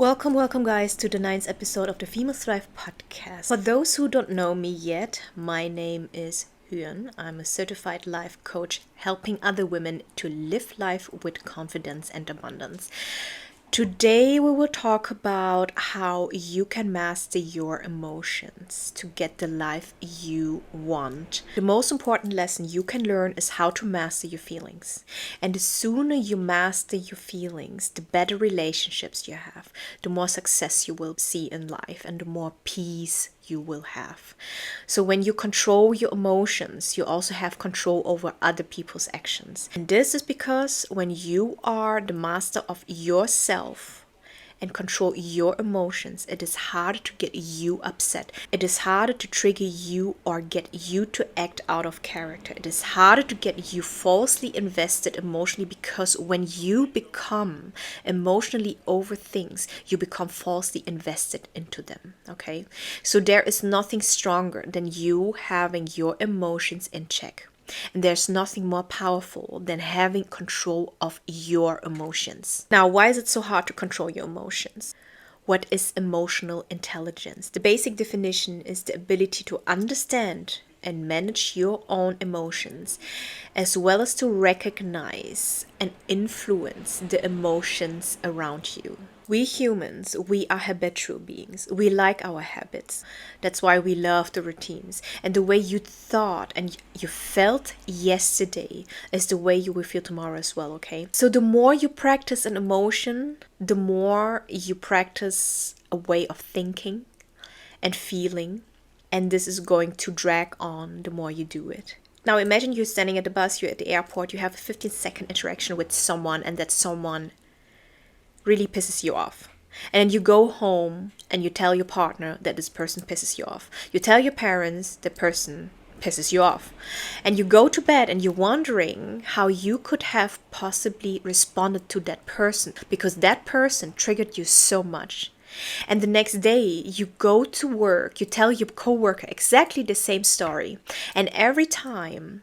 Welcome, guys, to the ninth episode of the Female Thrive podcast. For those who don't know me yet, my name is Hyun. I'm a certified life coach helping other women to live life with confidence and abundance. Today, we will talk about how you can master your emotions to get the life you want. The most important lesson you can learn is how to master your feelings. And the sooner you master your feelings, the better relationships you have, the more success you will see in life, and the more peace you will have. So when you control your emotions, you also have control over other people's actions. And this is because when you are the master of yourself and control your emotions, it is harder to get you upset. It is harder to trigger you or get you to act out of character. It is harder to get you falsely invested emotionally, because when you become emotionally over things, you become falsely invested into them. Okay? So there is nothing stronger than you having your emotions in check. And there's nothing more powerful than having control of your emotions. Now, why is it so hard to control your emotions? What is emotional intelligence? The basic definition is the ability to understand and manage your own emotions, as well as to recognize and influence the emotions around you. We humans, we are habitual beings. We like our habits. That's why we love the routines. And the way you thought and you felt yesterday is the way you will feel tomorrow as well, okay? So the more you practice an emotion, the more you practice a way of thinking and feeling. And this is going to drag on the more you do it. Now imagine you're standing at the bus, you're at the airport, you have a 15-second interaction with someone, and that someone really pisses you off. And you go home and you tell your partner that this person pisses you off. You tell your parents the person pisses you off. And you go to bed and you're wondering how you could have possibly responded to that person, because that person triggered you so much. And the next day you go to work, you tell your coworker exactly the same story. And every time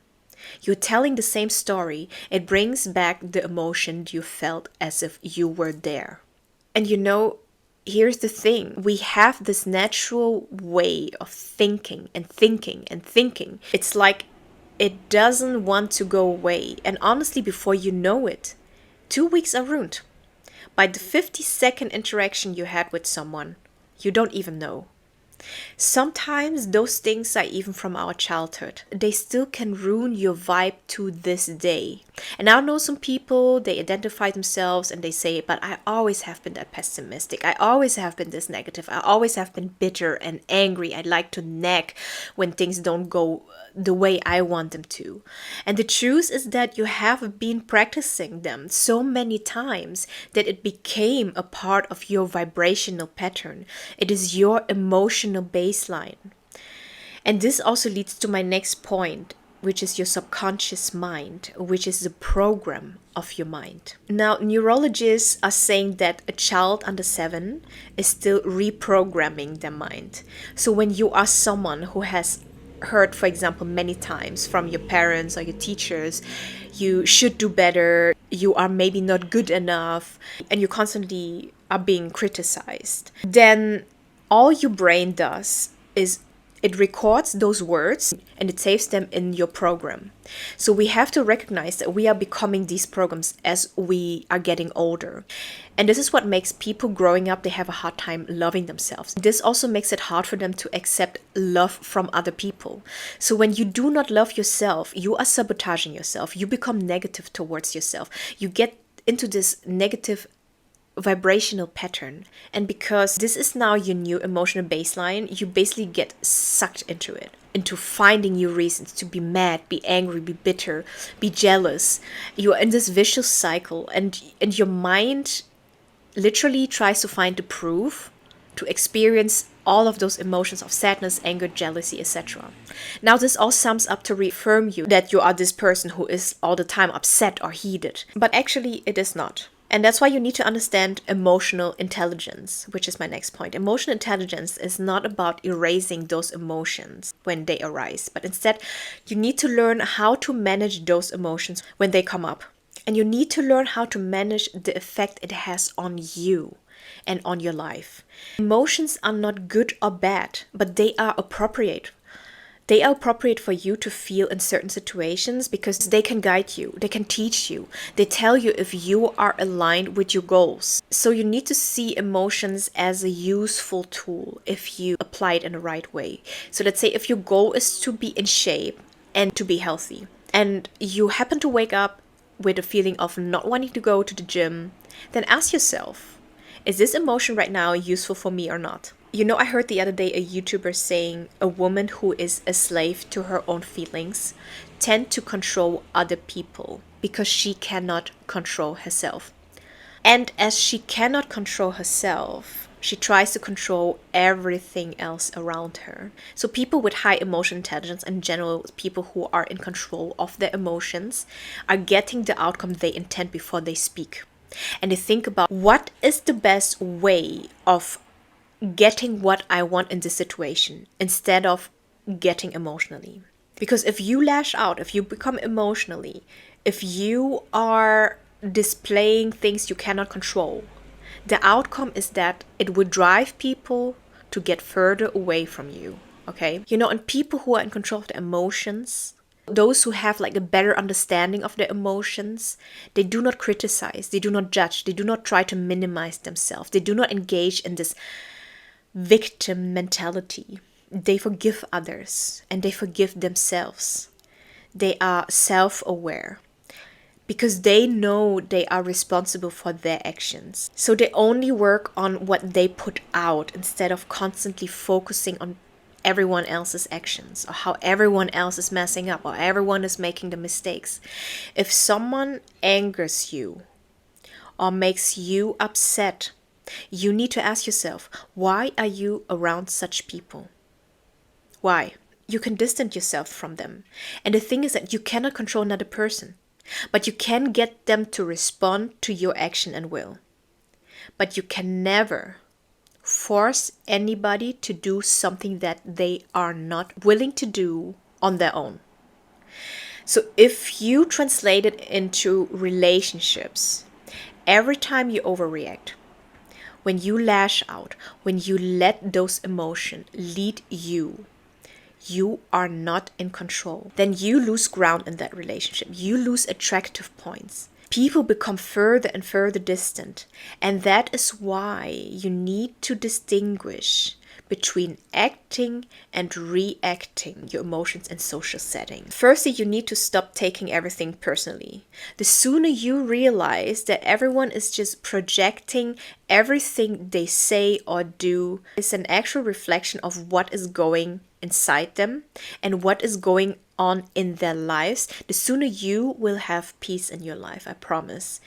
you're telling the same story, it brings back the emotion you felt as if you were there. And here's the thing. We have this natural way of thinking and thinking and thinking. It's like it doesn't want to go away. And honestly, before you know it, 2 weeks are ruined. By the 50-second interaction you had with someone, you don't even know. Sometimes those things are even from our childhood. They still can ruin your vibe to this day. And I know some people, they identify themselves and they say, but I always have been that pessimistic. I always have been this negative. I always have been bitter and angry. I like to nag when things don't go the way I want them to. And the truth is that you have been practicing them so many times that it became a part of your vibrational pattern. It is your emotional baseline. And this also leads to my next point, which is your subconscious mind, which is the program of your mind. Now, neurologists are saying that a child under 7 is still reprogramming their mind. So when you are someone who has heard, for example, many times from your parents or your teachers, you should do better, you are maybe not good enough, and you constantly are being criticized, then all your brain does is it records those words and it saves them in your program. So we have to recognize that we are becoming these programs as we are getting older. And this is what makes people growing up, they have a hard time loving themselves. This also makes it hard for them to accept love from other people. So when you do not love yourself, you are sabotaging yourself. You become negative towards yourself. You get into this negative vibrational pattern, and because this is now your new emotional baseline, you basically get sucked into it, into finding new reasons to be mad, be angry, be bitter, be jealous. You are in this vicious cycle, and your mind literally tries to find the proof to experience all of those emotions of sadness, anger, jealousy, etc. Now this all sums up to reaffirm you that you are this person who is all the time upset or heated, but actually it is not. And that's why you need to understand emotional intelligence, which is my next point. Emotional intelligence is not about erasing those emotions when they arise, but instead you need to learn how to manage those emotions when they come up. And you need to learn how to manage the effect it has on you. and on your life. Emotions are not good or bad, but they are appropriate. They are appropriate for you to feel in certain situations because they can guide you, they can teach you, they tell you if you are aligned with your goals. So you need to see emotions as a useful tool if you apply it in the right way. So let's say if your goal is to be in shape and to be healthy, and you happen to wake up with a feeling of not wanting to go to the gym, then ask yourself, is this emotion right now useful for me or not? You know, I heard the other day a YouTuber saying a woman who is a slave to her own feelings tend to control other people because she cannot control herself. And as she cannot control herself, she tries to control everything else around her. So people with high emotional intelligence, in general, people who are in control of their emotions, are getting the outcome they intend before they speak. And they think about what is the best way of getting what I want in this situation instead of getting emotionally. Because if you lash out, if you become emotionally, if you are displaying things you cannot control, the outcome is that it would drive people to get further away from you. Okay? You know, and people who are in control of their emotions, those who have like a better understanding of their emotions, they do not criticize, they do not judge, they do not try to minimize themselves, they do not engage in this victim mentality. They forgive others and they forgive themselves. They are self-aware because they know they are responsible for their actions. So they only work on what they put out instead of constantly focusing on everyone else's actions or how everyone else is messing up or everyone is making the mistakes. If someone angers you or makes you upset, you need to ask yourself, why are you around such people? Why? You can distance yourself from them. And the thing is that you cannot control another person, but you can get them to respond to your action and will. But you can never force anybody to do something that they are not willing to do on their own. So if you translate it into relationships, every time you overreact, when you lash out, when you let those emotions lead you, you are not in control. Then you lose ground in that relationship. You lose attractive points. People become further and further distant. And that is why you need to distinguish between acting and reacting your emotions in social settings. Firstly, you need to stop taking everything personally. The sooner you realize that everyone is just projecting everything they say or do is an actual reflection of what is going inside them and what is going on in their lives, the sooner you will have peace in your life, I promise.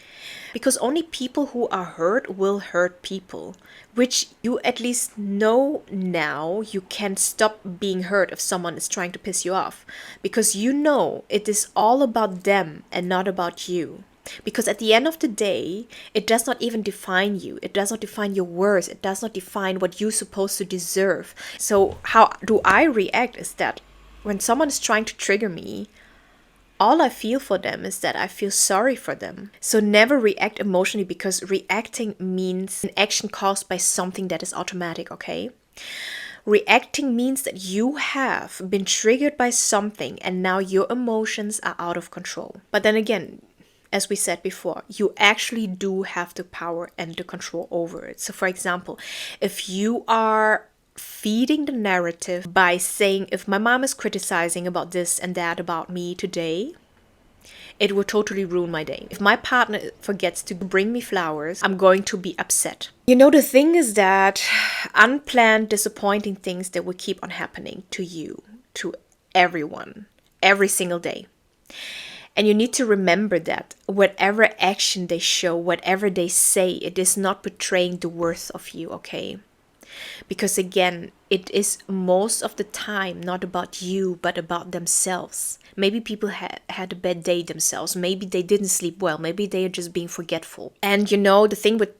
Because only people who are hurt will hurt people, which you at least know now you can stop being hurt if someone is trying to piss you off. Because you know it is all about them and not about you. Because at the end of the day, it does not even define you. It does not define your worth. It does not define what you're supposed to deserve. So how do I react is that when someone is trying to trigger me, all I feel for them is that I feel sorry for them. So never react emotionally, because reacting means an action caused by something that is automatic, okay? Reacting means that you have been triggered by something and now your emotions are out of control. But then again, as we said before, you actually do have the power and the control over it. So for example, if you are feeding the narrative by saying, if my mom is criticizing about this and that about me today, it will totally ruin my day. If my partner forgets to bring me flowers, I'm going to be upset. You know, the thing is that unplanned, disappointing things that will keep on happening to you, to everyone, every single day. And you need to remember that whatever action they show, whatever they say, it is not betraying the worth of you, okay? Because again, it is most of the time not about you, but about themselves. Maybe people had a bad day themselves. Maybe they didn't sleep well. Maybe they are just being forgetful. And you know, the thing with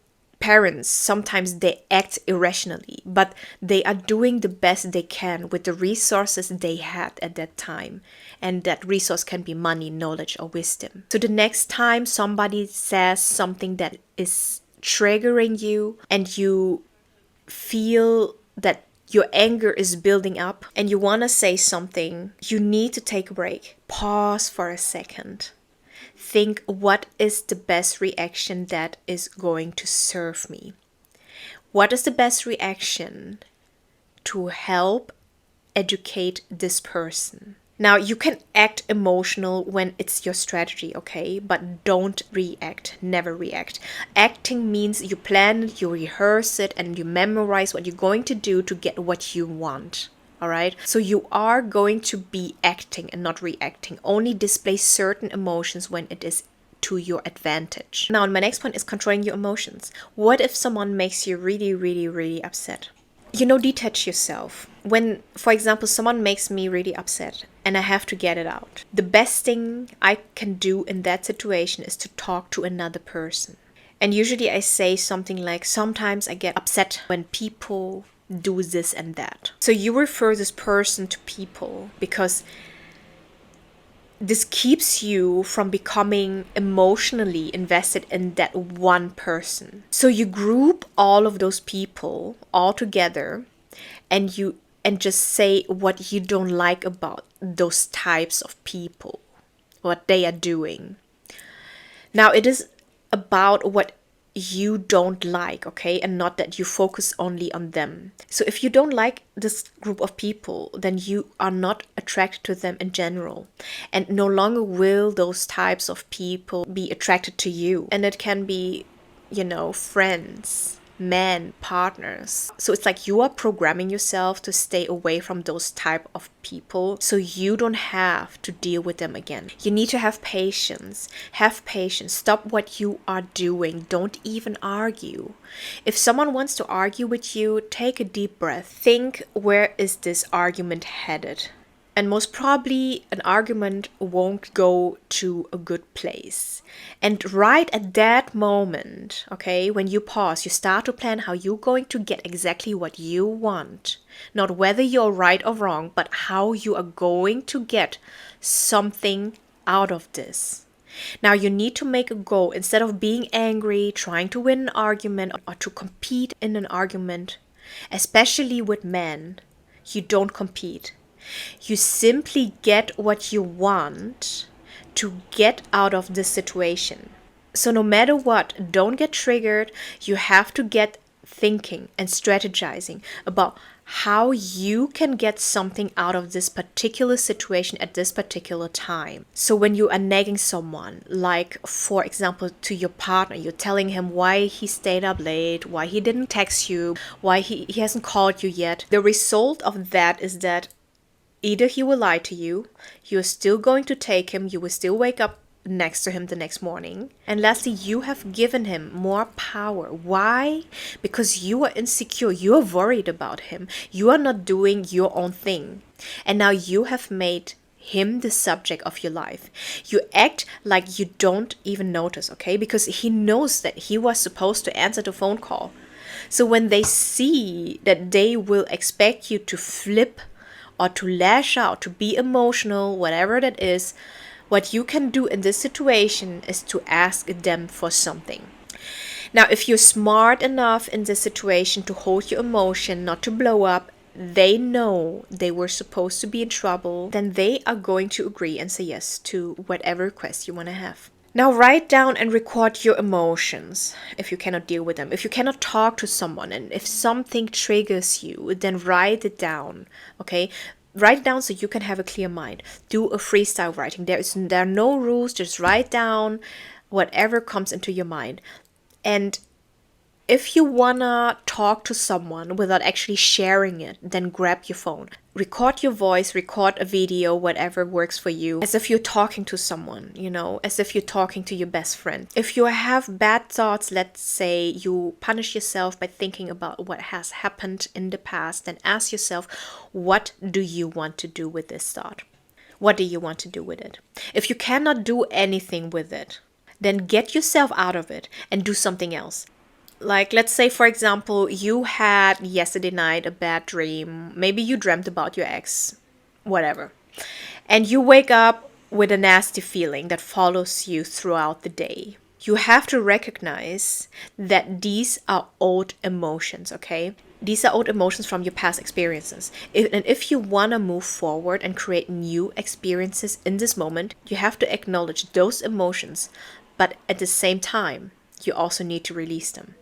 parents, sometimes they act irrationally, but they are doing the best they can with the resources they had at that time. And that resource can be money, knowledge, or wisdom. So the next time somebody says something that is triggering you and you feel that your anger is building up and you want to say something, you need to take a break. Pause for a second. Think, what is the best reaction that is going to serve me? What is the best reaction to help educate this person? Now, you can act emotional when it's your strategy, okay? But don't react. Never react. Acting means you plan it, you rehearse it, and you memorize what you're going to do to get what you want. All right? So you are going to be acting and not reacting. Only display certain emotions when it is to your advantage. Now, my next point is controlling your emotions. What if someone makes you really, really, really upset? Detach yourself. When, for example, someone makes me really upset and I have to get it out, the best thing I can do in that situation is to talk to another person. And usually I say something like, sometimes I get upset when people do this and that. So you refer this person to people because this keeps you from becoming emotionally invested in that one person. So you group all of those people all together and just say what you don't like about those types of people, what they are doing. Now it is about what you don't like, okay, and not that you focus only on them. So if you don't like this group of people, then you are not attracted to them in general, and no longer will those types of people be attracted to you. And it can be, friends, men, partners. So it's like you are programming yourself to stay away from those type of people so you don't have to deal with them again. You need to have patience. Have patience. Stop what you are doing. Don't even argue. If someone wants to argue with you, take a deep breath. Think, where is this argument headed? And most probably an argument won't go to a good place. And right at that moment, okay, when you pause, you start to plan how you're going to get exactly what you want. Not whether you're right or wrong, but how you are going to get something out of this. Now you need to make a goal. Instead of being angry, trying to win an argument, or to compete in an argument, especially with men, you don't compete. You simply get what you want to get out of this situation. So no matter what, don't get triggered. You have to get thinking and strategizing about how you can get something out of this particular situation at this particular time. So when you are nagging someone, like for example to your partner, you're telling him why he stayed up late, why he didn't text you, why he hasn't called you yet. The result of that is that either he will lie to you, you're still going to take him, you will still wake up next to him the next morning. And lastly, you have given him more power. Why? Because you are insecure, you are worried about him, you are not doing your own thing. And now you have made him the subject of your life. You act like you don't even notice, okay? Because he knows that he was supposed to answer the phone call. So when they see that they will expect you to flip or to lash out, to be emotional, whatever that is, what you can do in this situation is to ask them for something. Now, if you're smart enough in this situation to hold your emotion, not to blow up, they know they were supposed to be in trouble, then they are going to agree and say yes to whatever request you want to have. Now write down and record your emotions if you cannot deal with them. If you cannot talk to someone and if something triggers you, then write it down, okay? Write it down so you can have a clear mind. Do a freestyle writing. There are no rules, just write down whatever comes into your mind. And if you wanna talk to someone without actually sharing it, then grab your phone. Record your voice, record a video, whatever works for you, as if you're talking to someone, as if you're talking to your best friend. If you have bad thoughts, let's say you punish yourself by thinking about what has happened in the past, then ask yourself, what do you want to do with this thought? What do you want to do with it? If you cannot do anything with it, then get yourself out of it and do something else. Like, let's say, for example, you had yesterday night a bad dream. Maybe you dreamt about your ex, whatever. And you wake up with a nasty feeling that follows you throughout the day. You have to recognize that these are old emotions, okay? These are old emotions from your past experiences. And if you want to move forward and create new experiences in this moment, you have to acknowledge those emotions, but at the same time, you also need to release them.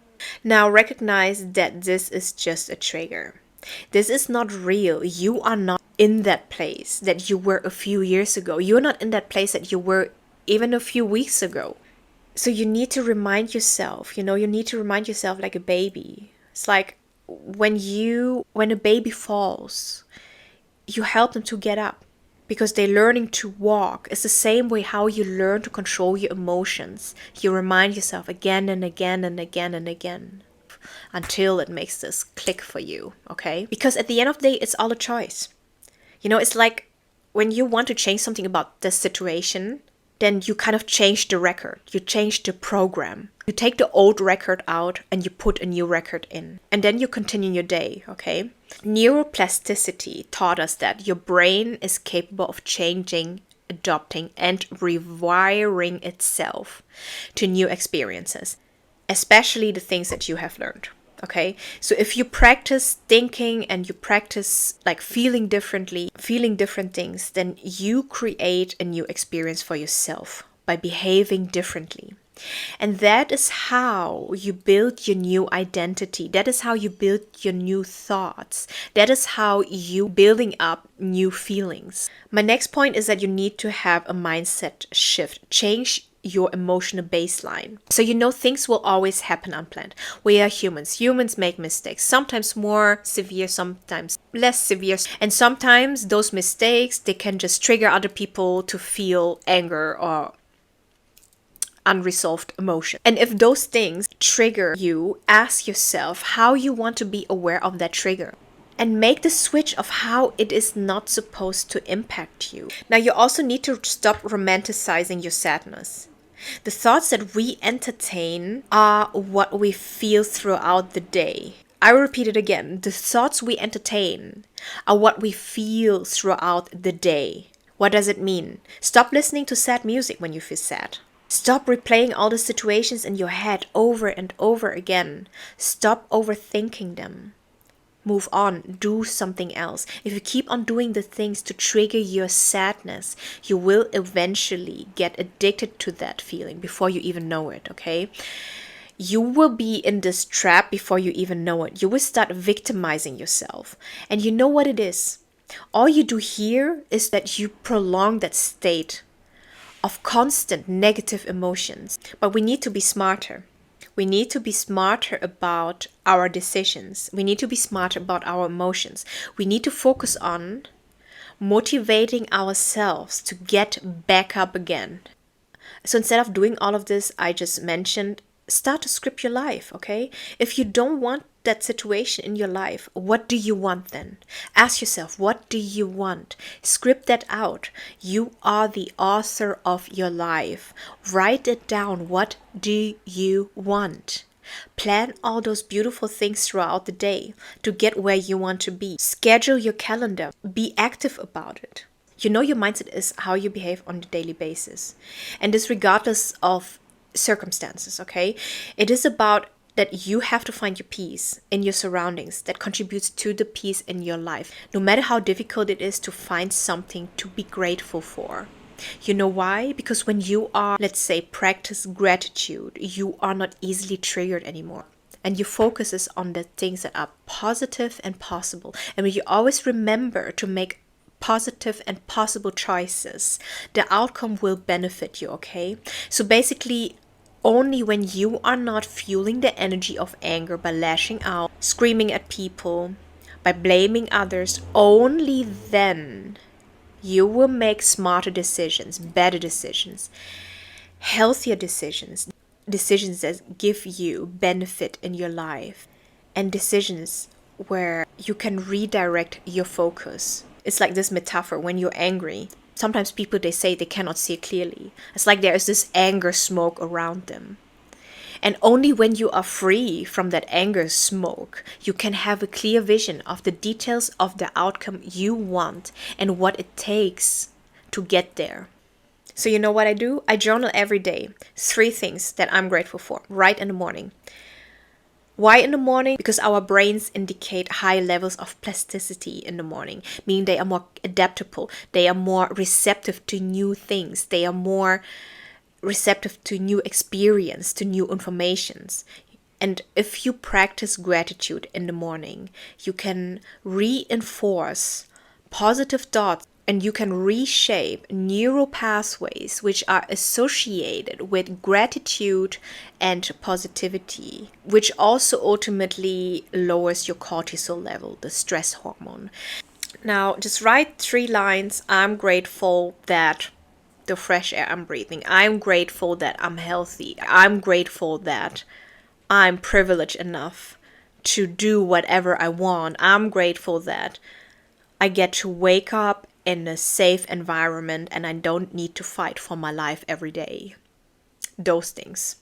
Now, recognize that this is just a trigger. This is not real. You are not in that place that you were a few years ago. You're not in that place that you were even a few weeks ago. So you need to remind yourself, you need to remind yourself like a baby. It's like when a baby falls, you help them to get up because they're learning to walk. It's the same way how you learn to control your emotions. You remind yourself again and again and again and again until it makes this click for you, okay? Because at the end of the day, it's all a choice. It's like when you want to change something about the situation, then you kind of change the record. You change the program. You take the old record out and you put a new record in. And then you continue your day, okay? Neuroplasticity taught us that your brain is capable of changing, adopting, and rewiring itself to new experiences, especially the things that you have learned. Okay, so if you practice thinking and you practice like feeling differently, feeling different things, then you create a new experience for yourself by behaving differently. And that is how you build your new identity. That is how you build your new thoughts. That is how you building up new feelings. My next point is that you need to have a mindset shift. Change your emotional baseline. So things will always happen unplanned. We are humans. Humans make mistakes. Sometimes more severe, sometimes less severe. And sometimes those mistakes, they can just trigger other people to feel anger or unresolved emotion. And if those things trigger you, ask yourself how you want to be aware of that trigger. And make the switch of how it is not supposed to impact you. Now, you also need to stop romanticizing your sadness. The thoughts that we entertain are what we feel throughout the day. I will repeat it again. The thoughts we entertain are what we feel throughout the day. What does it mean? Stop listening to sad music when you feel sad. Stop replaying all the situations in your head over and over again. Stop overthinking them. Move on, do something else. If you keep on doing the things to trigger your sadness, you will eventually get addicted to that feeling before you even know it, okay? You will be in this trap before you even know it. You will start victimizing yourself. And you know what it is? All you do here is that you prolong that state of constant negative emotions. But we need to be smarter. We need to be smarter about our decisions. We need to be smarter about our emotions. We need to focus on motivating ourselves to get back up again. So instead of doing all of this I just mentioned, start to script your life, okay? If you don't want that situation in your life, what do you want then? Ask yourself, what do you want? Script that out. You are the author of your life. Write it down. What do you want? Plan all those beautiful things throughout the day to get where you want to be. Schedule your calendar. Be active about it. Your mindset is how you behave on a daily basis. And this regardless of circumstances, okay? It is about that you have to find your peace in your surroundings that contributes to the peace in your life. No matter how difficult it is to find something to be grateful for. You know why? Because when you are, let's say, practice gratitude, you are not easily triggered anymore. And your focus is on the things that are positive and possible. And when you always remember to make positive and possible choices, the outcome will benefit you, okay? So basically, only when you are not fueling the energy of anger by lashing out, screaming at people, by blaming others, only then you will make smarter decisions, better decisions, healthier decisions, decisions that give you benefit in your life, and decisions where you can redirect your focus. It's like this metaphor when you're angry. Sometimes people, they say they cannot see clearly. It's like there is this anger smoke around them. And only when you are free from that anger smoke, you can have a clear vision of the details of the outcome you want and what it takes to get there. So you know what I do? I journal every day. 3 things that I'm grateful for, right in the morning. Why in the morning? Because our brains indicate high levels of plasticity in the morning, meaning they are more adaptable, they are more receptive to new things, they are more receptive to new experience, to new informations. And if you practice gratitude in the morning, you can reinforce positive thoughts and you can reshape neural pathways which are associated with gratitude and positivity, which also ultimately lowers your cortisol level, the stress hormone. Now, just write 3 lines. I'm grateful that the fresh air I'm breathing. I'm grateful that I'm healthy. I'm grateful that I'm privileged enough to do whatever I want. I'm grateful that I get to wake up in a safe environment and I don't need to fight for my life every day. Those things.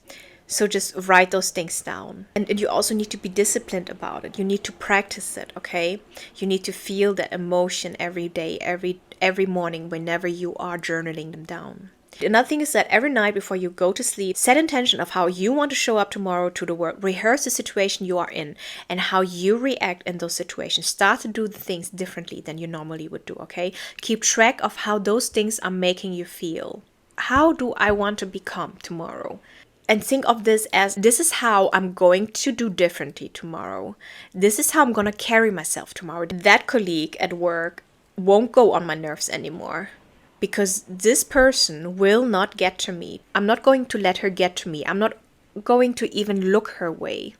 So just write those things down. And you also need to be disciplined about it. You need to practice it, okay? You need to feel that emotion every day, every morning whenever you are journaling them down. Another thing is that every night before you go to sleep, set intention of how you want to show up tomorrow to the world. Rehearse the situation you are in and how you react in those situations. Start to do the things differently than you normally would do, okay? Keep track of how those things are making you feel. How do I want to become tomorrow? And think of this is how I'm going to do differently tomorrow. This is how I'm going to carry myself tomorrow. That colleague at work won't go on my nerves anymore because this person will not get to me. I'm not going to let her get to me. I'm not going to even look her way.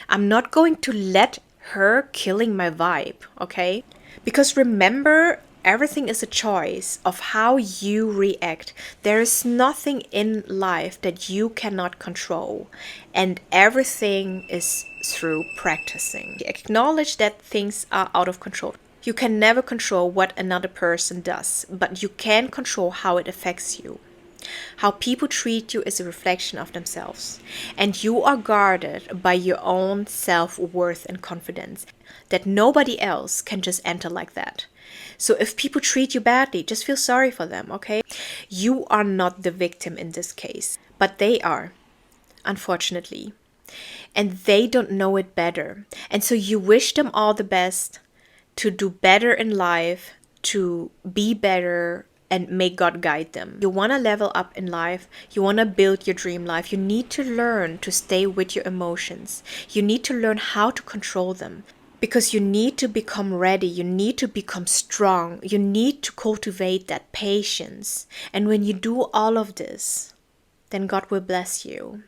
I'm not going to let her killing my vibe, okay? Because remember, everything is a choice of how you react. There is nothing in life that you cannot control, and everything is through practicing. Acknowledge that things are out of control. You can never control what another person does, but you can control how it affects you. How people treat you is a reflection of themselves, and you are guarded by your own self-worth and confidence that nobody else can just enter like that. So if people treat you badly, just feel sorry for them, okay? You are not the victim in this case, but they are, unfortunately. And they don't know it better. And so you wish them all the best to do better in life, to be better, and may God guide them. You want to level up in life. You want to build your dream life. You need to learn to stay with your emotions. You need to learn how to control them. Because you need to become ready. You need to become strong. You need to cultivate that patience. And when you do all of this, then God will bless you.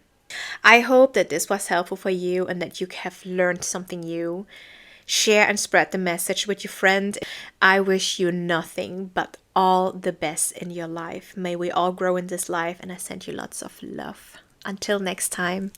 I hope that this was helpful for you and that you have learned something new. Share and spread the message with your friends. I wish you nothing but all the best in your life. May we all grow in this life, and I send you lots of love. Until next time.